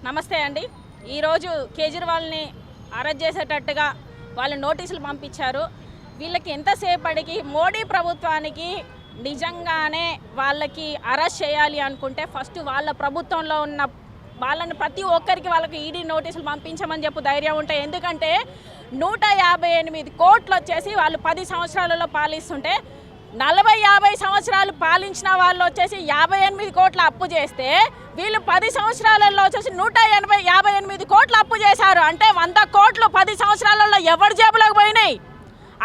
నమస్తే అండి. ఈరోజు కేజ్రీవాల్ని అరెస్ట్ చేసేటట్టుగా వాళ్ళు నోటీసులు పంపించారు. వీళ్ళకి ఎంతసేపటికి మోడీ ప్రభుత్వానికి నిజంగానే వాళ్ళకి అరెస్ట్ చేయాలి అనుకుంటే ఫస్ట్ వాళ్ళ ప్రభుత్వంలో ఉన్న వాళ్ళని ప్రతి ఒక్కరికి వాళ్ళకి ఈడీ నోటీసులు పంపించమని చెప్పి ధైర్యం ఉంటాయి. ఎందుకంటే 158 కోట్లు వచ్చేసి వాళ్ళు 10 సంవత్సరాలలో పాలిస్తుంటే 40-50 సంవత్సరాలు పాలించిన వాళ్ళు వచ్చేసి 58 కోట్ల అప్పు చేస్తే వీళ్ళు 10 సంవత్సరాలలో వచ్చేసి 158 కోట్లు అప్పు చేశారు. అంటే 100 కోట్లు 10 సంవత్సరాలలో ఎవరి జేబులోకి పోయినాయి?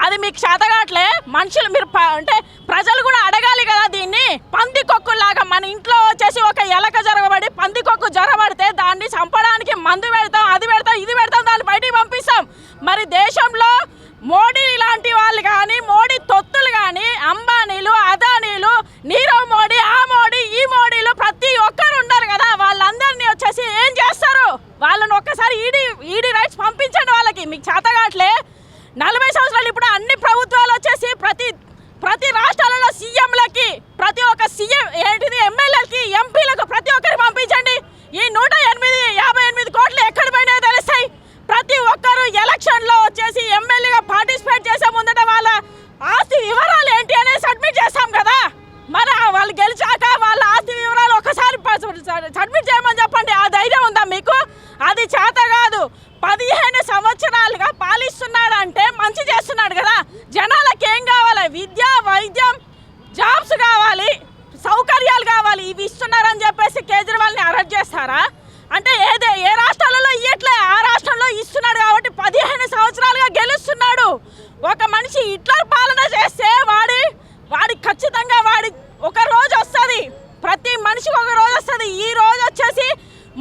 అది మీకు చేతగాట్లే. మనుషులు మీరు అంటే ప్రజలు కూడా అడగాలి కదా దీన్ని. పందికొక్కులాగా మన ఇంట్లో వచ్చేసి ఒక ఎలక జరగబడి పందికొక్కు జరగబడితే దాన్ని చంపడానికి మందు పెడతాం, అది పెడతాం, ఇది పెడతాం, దాన్ని బయటికి పంపిస్తాం. మరి దేశంలో మోడీ ఇలాంటి వాళ్ళు కానీ, మోడీ తొత్తులు కానీ, అంబానీలు, అదానీలు, నీరవ్ మోడీ, ఆ మోడీ, ఈ మోడీలు ప్రతి ఒక్కరు ఉన్నారు కదా. వాళ్ళందరినీ వచ్చేసి ఏం చేస్తారు? వాళ్ళని ఒక్కసారి ఈడీ రైట్స్ పంపించండి. వాళ్ళకి మీకు చేతగాట్లే. 40 సంవత్సరాలు ఇప్పుడు అన్ని ప్రభుత్వాలు వచ్చేసి ప్రతి రాష్ట్రాలలో సీఎంలకి, ప్రతి ఒక్క సీఎం ఏంటిది ఎమ్మెల్యేలకి, ఎంపీలకు ప్రతి ఒక్కరికి పంపించండి. ఈ 158 కోట్లు ఎక్కడ పోయినాయో తెలుస్తాయి. ప్రతి ఒక్కరు ఎలక్షన్లో వచ్చేసి ఎమ్మెల్యేగా పార్టిసిపేట్ చేసే ముందట వాళ్ళ ఆస్తి వివరాలు ఏంటి అనేది సబ్మిట్ చేస్తాం కదా. మరి వాళ్ళు గెలిచాక వాళ్ళ ఆస్తి వివరాలు ఒకసారి సబ్మిట్ చేయమని చెప్పండి. ఆ ధైర్యం ఉందా మీకు? అది చేత కాదు. 15 సంవత్సరాలుగా పాలిస్తున్నాడు అంటే మంచి చేస్తున్నాడు కదా. జనాలకు ఏం కావాలి? విద్య, వైద్యం, జాబ్స్ కావాలి, సౌకర్యాలు కావాలి. ఇవి ఇస్తున్నారని చెప్పేసి కేజ్రీవాల్ని అరెస్ట్ చేస్తారా? అంటే ఏ రాష్ట్రాలలో ఇయ్యట్లే, ఆ రాష్ట్రంలో ఇస్తున్నాడు కాబట్టి 15 సంవత్సరాలుగా గెలుస్తున్నాడు. ఒక మనిషి హిట్లర్ పాలన చేస్తే వాడి ఖచ్చితంగా ఒక రోజు వస్తుంది. ప్రతి మనిషికి ఒక రోజు వస్తుంది. ఈ రోజు వచ్చేసి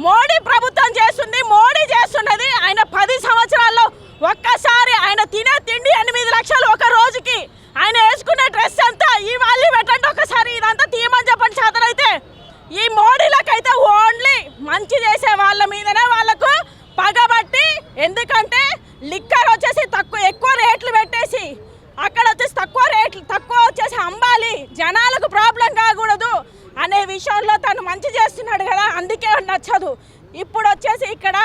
మోడీ ప్రభుత్వం చేస్తుంది, మోడీ చేస్తున్నది. ఆయన 10 సంవత్సరాల్లో ఒక్కసారి ఆయన తినే తిండి 8 లక్షలు ఒక రోజుకి, ఆయన వేసుకునే డ్రెస్ అంతా ఈ వాళ్ళు పెట్టండి ఒకసారి. ఇదంతా తీయమని చెప్పండి చేతనైతే. ఈ మోడీలకైతే ఓన్లీ మంచి చేసే వాళ్ళ మీదనే వాళ్ళకు పగబట్టి. ఎందుకంటే లిక్కర్ వచ్చేసి ఎక్కువ రేట్లు పెట్టేసి అక్కడ వచ్చేసి తక్కువ వచ్చేసి అమ్మాలి, జనాలకు ప్రాబ్లం కాకూడదు అనే విషయంలో తను మంచి చేస్తున్నాడు కదా. అందుకే నచ్చదు. ఇప్పుడు వచ్చేసి ఇక్కడ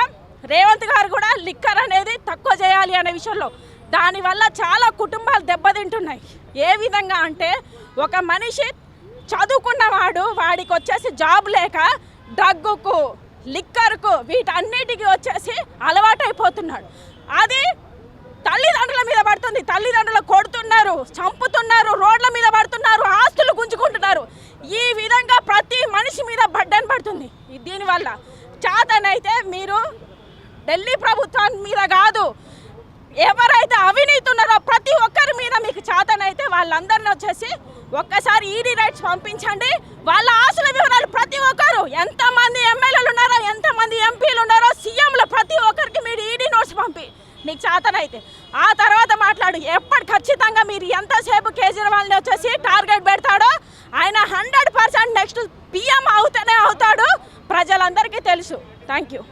రేవంత్ గారు కూడా లిక్కర్ అనేది తక్కువ చేయాలి అనే విషయంలో, దానివల్ల చాలా కుటుంబాలు దెబ్బతింటున్నాయి. ఏ విధంగా అంటే ఒక మనిషి చదువుకున్నవాడు, వాడికి వచ్చేసి జాబ్ లేక డ్రగ్గుకు, లిక్కర్కు, వీటన్నిటికీ వచ్చేసి అలవాటైపోతున్నాడు. అది తల్లిదండ్రుల మీద పడుతుంది. తల్లిదండ్రులు కొడుతున్నారు, చంపుతున్నారు, రోడ్ల మీద పడుతున్నారు, ఆస్తులు గుంజుకుంటున్నారు. ఈ విధంగా ప్రతి మనిషి మీద బడ్డన్ పడుతుంది. దీనివల్ల చేతనైతే మీరు ఢిల్లీ ప్రభుత్వం మీద కాదు, ఎవరైతే అవినీతి ఉన్నారో ప్రతి ఒక్కరి మీద మీకు చేతనైతే వాళ్ళందరినీ వచ్చేసి ఒక్కసారి ఈడీ రైట్స్ పంపించండి. వాళ్ళ ఆస్తుల వివరాలు ప్రతి ఒక్కరు, ఎంతమంది ఎమ్మెల్యేలు ఉన్నారో, ఎంతమంది ఎంపీలు ఉన్నారో, సీఎంలు ప్రతి ఒక్కరికి మీరు ఈడీ నోట్స్ పంపి నీకు చేతనైతే ఆ తర్వాత మాట్లాడు. ఖచ్చితంగా మీరు ఎంతసేపు కేజ్రీవాల్ని వచ్చేసి టార్గెట్ పెడతాడో ఆయన 100% నెక్స్ట్ PM అవుతాడు. ప్రజలందరికీ తెలుసు. Thank you.